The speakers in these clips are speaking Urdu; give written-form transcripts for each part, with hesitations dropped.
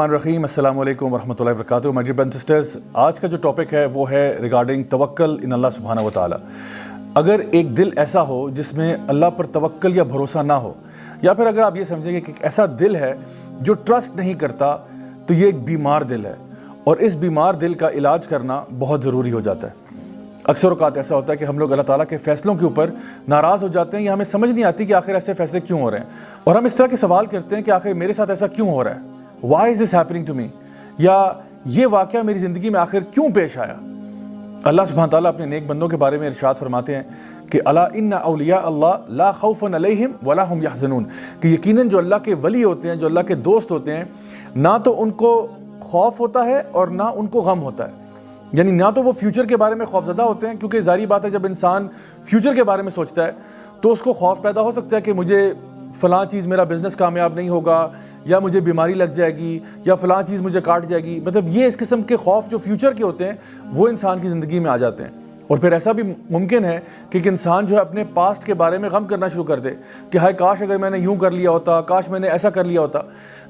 الرحیم السلام علیکم ورحمۃ اللہ وبرکاتہ. مائی ڈیئر برادرز اینڈ سسٹرز، آج کا جو ٹاپک ہے وہ ہے ریگارڈنگ توکل ان اللہ سبحانہ و تعالی. اگر ایک دل ایسا ہو جس میں اللہ پر توکل یا بھروسہ نہ ہو، یا پھر اگر آپ یہ سمجھیں گے کہ ایک ایسا دل ہے جو ٹرسٹ نہیں کرتا، تو یہ ایک بیمار دل ہے، اور اس بیمار دل کا علاج کرنا بہت ضروری ہو جاتا ہے. اکثر اوقات ایسا ہوتا ہے کہ ہم لوگ اللہ تعالیٰ کے فیصلوں کے اوپر ناراض ہو جاتے ہیں، یا ہمیں سمجھ نہیں آتی کہ آخر ایسے فیصلے کیوں ہو رہے ہیں، اور ہم اس طرح کے سوال کرتے ہیں کہ آخر میرے ساتھ ایسا کیوں ہو رہا ہے، why is this happening to me، یا یہ واقعہ میری زندگی میں آخر کیوں پیش آیا. اللہ سبحانہ تعالیٰ اپنے نیک بندوں کے بارے میں ارشاد فرماتے ہیں کہ الا ان اولیاء اللہ لا خوف علیہم ولا هم یحزنون، کہ یقیناً جو اللہ کے ولی ہوتے ہیں، جو اللہ کے دوست ہوتے ہیں، نہ تو ان کو خوف ہوتا ہے اور نہ ان کو غم ہوتا ہے. یعنی نہ تو وہ فیوچر کے بارے میں خوفزدہ ہوتے ہیں، کیونکہ ظاہری بات ہے جب انسان فیوچر کے بارے میں سوچتا ہے تو اس کو خوف پیدا ہو سکتا ہے کہ مجھے فلاں چیز، میرا بزنس کامیاب نہیں ہوگا، یا مجھے بیماری لگ جائے گی، یا فلاں چیز مجھے کاٹ جائے گی. مطلب یہ اس قسم کے خوف جو فیوچر کے ہوتے ہیں وہ انسان کی زندگی میں آ جاتے ہیں. اور پھر ایسا بھی ممکن ہے کہ ایک انسان جو ہے اپنے پاسٹ کے بارے میں غم کرنا شروع کر دے کہ ہائے کاش اگر میں نے یوں کر لیا ہوتا، کاش میں نے ایسا کر لیا ہوتا.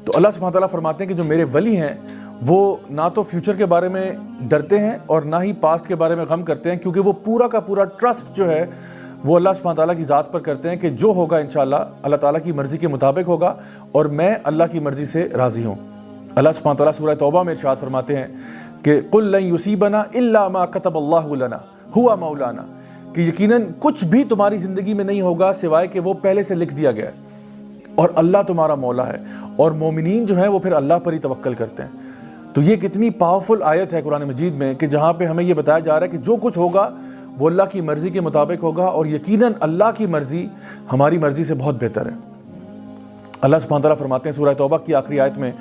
تو اللہ سبحانہ تعالیٰ فرماتے ہیں کہ جو میرے ولی ہیں وہ نہ تو فیوچر کے بارے میں ڈرتے ہیں اور نہ ہی پاسٹ کے بارے میں غم کرتے ہیں، کیونکہ وہ پورا کا پورا ٹرسٹ جو ہے وہ اللہ سبحانہ تعالیٰ کی ذات پر کرتے ہیں کہ جو ہوگا انشاءاللہ اللہ تعالیٰ کی مرضی کے مطابق ہوگا، اور میں اللہ کی مرضی سے راضی ہوں. اللہ سبحانہ تعالیٰ سورہ توبہ میں ارشاد فرماتے ہیں کہ قُل لَن يُصِيبَنَا إِلَّا مَا كَتَبَ اللَّهُ لَنَا هُوَ مَوْلَانَا، کہ یقیناً کچھ بھی تمہاری زندگی میں نہیں ہوگا سوائے کہ وہ پہلے سے لکھ دیا گیا ہے، اور اللہ تمہارا مولا ہے. اور مومنین جو ہیں وہ پھر اللہ پر ہی توکل کرتے ہیں. تو یہ کتنی پاورفل آیت ہے قرآن مجید میں کہ جہاں پہ ہمیں یہ بتایا جا رہا ہے کہ جو کچھ ہوگا وہ اللہ کی مرضی کے مطابق ہوگا، اور یقیناً اللہ کی مرضی ہماری مرضی سے بہت بہتر ہے. اللہ سبحانہ تعالیٰ فرماتے ہیں سورہ توبہ کی آخری آیت میں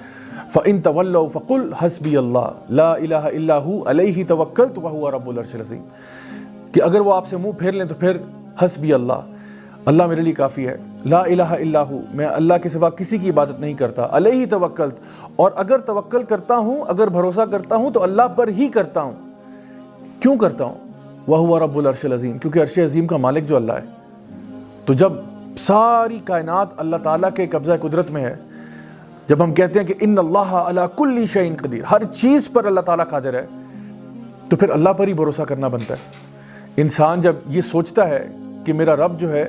فَإِن تَوَلَّوْا فَقُلْ حَسْبِيَ اللَّهُ لَا إِلَهَ إِلَّا هُوَ عَلَيْهِ تَوَكَّلْتُ وَهُوَ رَبُّ الْعَرْشِ الْعَظِيمِ، کہ اگر وہ آپ سے منہ پھیر لیں تو پھر حسبی اللہ، اللہ میرے لیے کافی ہے. لا الہ الا ہو، میں اللہ کے سوا کسی کی عبادت نہیں کرتا. علیہ توکلت، اور اگر توکل کرتا ہوں، اگر بھروسہ کرتا ہوں تو اللہ پر ہی کرتا ہوں. کیوں کرتا ہوں؟ وَهُوَ رَبُّ الْعَرْشِ الْعَظِيمِ، کیونکہ عرش عظیم کا مالک جو اللہ ہے. تو جب ساری کائنات اللہ تعالیٰ کے قبضہ قدرت میں ہے، جب ہم کہتے ہیں کہ ان اللہ علی کل شیء قدیر، ہر چیز پر اللہ تعالیٰ قادر ہے، تو پھر اللہ پر ہی بھروسہ کرنا بنتا ہے. انسان جب یہ سوچتا ہے کہ میرا رب جو ہے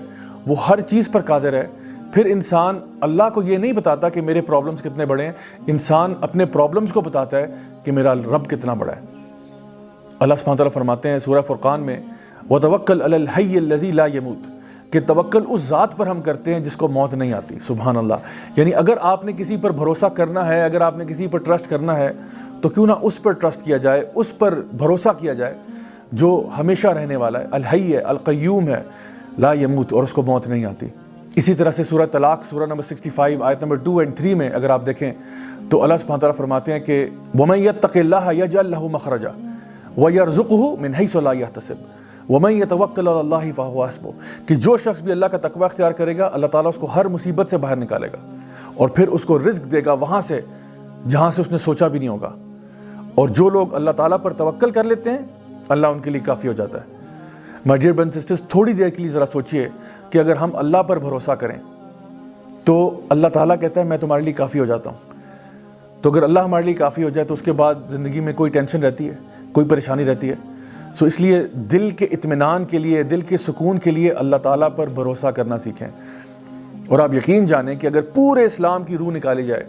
وہ ہر چیز پر قادر ہے، پھر انسان اللہ کو یہ نہیں بتاتا کہ میرے پرابلمز کتنے بڑے ہیں، انسان اپنے پرابلمز کو بتاتا ہے کہ میرا رب کتنا بڑا ہے. اللہ سبحانہ تعالیٰ فرماتے ہیں سورہ فرقان میں وَتَوَكَّلْ عَلَى الْحَيِّ الَّذِي لَا يَمُوتُ، کہ توکل اس ذات پر ہم کرتے ہیں جس کو موت نہیں آتی. سبحان اللہ. یعنی اگر آپ نے کسی پر بھروسہ کرنا ہے، اگر آپ نے کسی پر ٹرسٹ کرنا ہے، تو کیوں نہ اس پر ٹرسٹ کیا جائے، اس پر بھروسہ کیا جائے جو ہمیشہ رہنے والا ہے، الحی ہے، القیوم ہے، لا یموت، اور اس کو موت نہیں آتی. اسی طرح سے سورہ طلاق سورہ نمبر 65 آیت نمبر 2 اور 3 میں اگر آپ دیکھیں تو اللہ سبحانہ تعالیٰ فرماتے ہیں کہ وَمَن يَتَّقِ اللَّهَ يَجْعَل لَّهُ مَخْرَجًا وَيَرْزُقْهُ مِنْ حَيْثُ لَا يَحْتَسِبُ وَمَن يَتَوَكَّلْ عَلَى اللَّهِ فَهُوَ حَسْبُهُ، کہ جو شخص بھی اللہ کا تقوی اختیار کرے گا اللہ تعالیٰ اس کو ہر مصیبت سے باہر نکالے گا، اور پھر اس کو رزق دے گا وہاں سے جہاں سے اس نے سوچا بھی نہیں ہوگا. اور جو لوگ اللہ تعالیٰ پر توکل کر لیتے ہیں اللہ ان کے لیے کافی ہو جاتا ہے. مائی ڈیئر برادرز اینڈ سسٹرز، تھوڑی دیر کے لیے ذرا سوچئے کہ اگر ہم اللہ پر بھروسہ کریں تو اللہ تعالیٰ کہتا ہے میں تمہارے لیے کافی ہو جاتا ہوں. تو اگر اللہ ہمارے لیے کافی ہو جائے تو اس کے بعد زندگی میں کوئی ٹینشن رہتی ہے، کوئی پریشانی رہتی ہے؟ سو اس لیے دل کے اطمینان کے لیے، دل کے سکون کے لیے اللہ تعالیٰ پر بھروسہ کرنا سیکھیں. اور آپ یقین جانیں کہ اگر پورے اسلام کی روح نکالی جائے،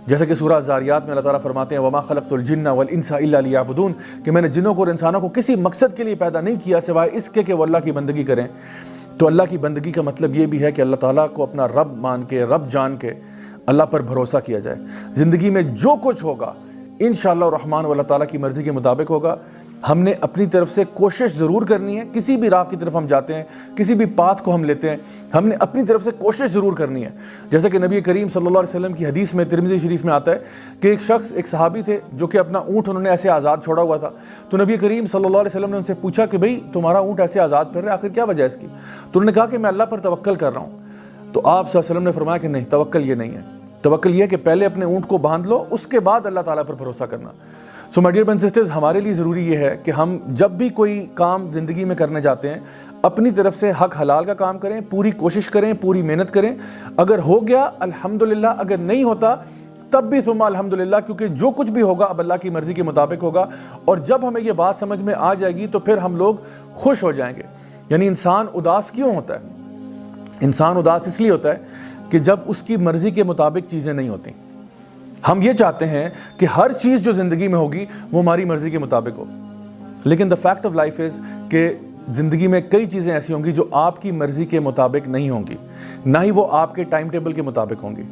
جیسا کہ سورہ زاریات میں اللہ تعالیٰ فرماتے ہیں وَمَا خَلَقْتُ الْجِنَّ وَالْإِنسَ إِلَّا لِيَعْبُدُونَ، کہ میں نے جنوں کو اور انسانوں کو کسی مقصد کے لیے پیدا نہیں کیا سوائے اس کے کہ وہ اللہ کی بندگی کریں. تو اللہ کی بندگی کا مطلب یہ بھی ہے کہ اللہ تعالیٰ کو اپنا رب مان کے، رب جان کے اللہ پر بھروسہ کیا جائے. زندگی میں جو کچھ ہوگا انشاءاللہ الرحمن اللہ تعالیٰ کی مرضی کے مطابق ہوگا. ہم نے اپنی طرف سے کوشش ضرور کرنی ہے، کسی بھی راہ کی طرف ہم جاتے ہیں، کسی بھی پاتھ کو ہم لیتے ہیں، ہم نے اپنی طرف سے کوشش ضرور کرنی ہے. جیسا کہ نبی کریم صلی اللہ علیہ وسلم کی حدیث میں ترمذی شریف میں آتا ہے کہ ایک شخص، ایک صحابی تھے جو کہ اپنا اونٹ انہوں نے ایسے آزاد چھوڑا ہوا تھا. تو نبی کریم صلی اللہ علیہ وسلم نے ان سے پوچھا کہ بھئی تمہارا اونٹ ایسے آزاد پھر رہا ہے، آخر کیا وجہ ہے اس کی؟ تو انہوں نے کہا کہ میں اللہ پر توکل کر رہا ہوں. تو آپ صلی اللہ علیہ وسلم نے فرمایا کہ نہیں، توکل یہ نہیں ہے. توکل یہ ہے کہ پہلے اپنے اونٹ کو باندھ لو، اس کے بعد اللہ تعالیٰ پر بھروسہ کرنا. So my dear brothers and sisters, ہمارے لیے ضروری یہ ہے کہ ہم جب بھی کوئی کام زندگی میں کرنے جاتے ہیں اپنی طرف سے حق حلال کا کام کریں، پوری کوشش کریں، پوری محنت کریں. اگر ہو گیا الحمدللہ، اگر نہیں ہوتا تب بھی ثم الحمدللہ، کیونکہ جو کچھ بھی ہوگا اب اللہ کی مرضی کے مطابق ہوگا، اور جب ہمیں یہ بات سمجھ میں آ جائے گی تو پھر ہم لوگ خوش ہو جائیں گے۔ یعنی انسان اداس کیوں ہوتا ہے؟ انسان اداس اس لیے ہوتا ہے کہ جب اس کی مرضی کے مطابق چیزیں نہیں ہوتی۔ ہم یہ چاہتے ہیں کہ ہر چیز جو زندگی میں ہوگی وہ ہماری مرضی کے مطابق ہو، لیکن the fact of life is کہ زندگی میں کئی چیزیں ایسی ہوں گی جو آپ کی مرضی کے مطابق نہیں ہوں گی، نہ ہی وہ آپ کے ٹائم ٹیبل کے مطابق ہوں گی۔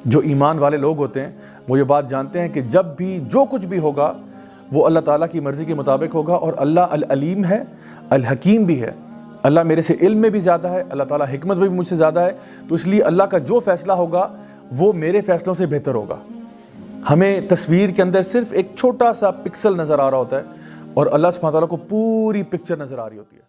جو ایمان والے لوگ ہوتے ہیں وہ یہ بات جانتے ہیں کہ جب بھی جو کچھ بھی ہوگا وہ اللہ تعالیٰ کی مرضی کے مطابق ہوگا، اور اللہ العلیم ہے، الحکیم بھی ہے۔ اللہ میرے سے علم میں بھی زیادہ ہے، اللہ تعالیٰ حکمت میں بھی مجھ سے زیادہ ہے، تو اس لیے اللہ کا جو فیصلہ ہوگا وہ میرے فیصلوں سے بہتر ہوگا۔ ہمیں تصویر کے اندر صرف ایک چھوٹا سا پکسل نظر آ رہا ہوتا ہے، اور اللہ سبحانہ تعالیٰ کو پوری پکچر نظر آ رہی ہوتی ہے۔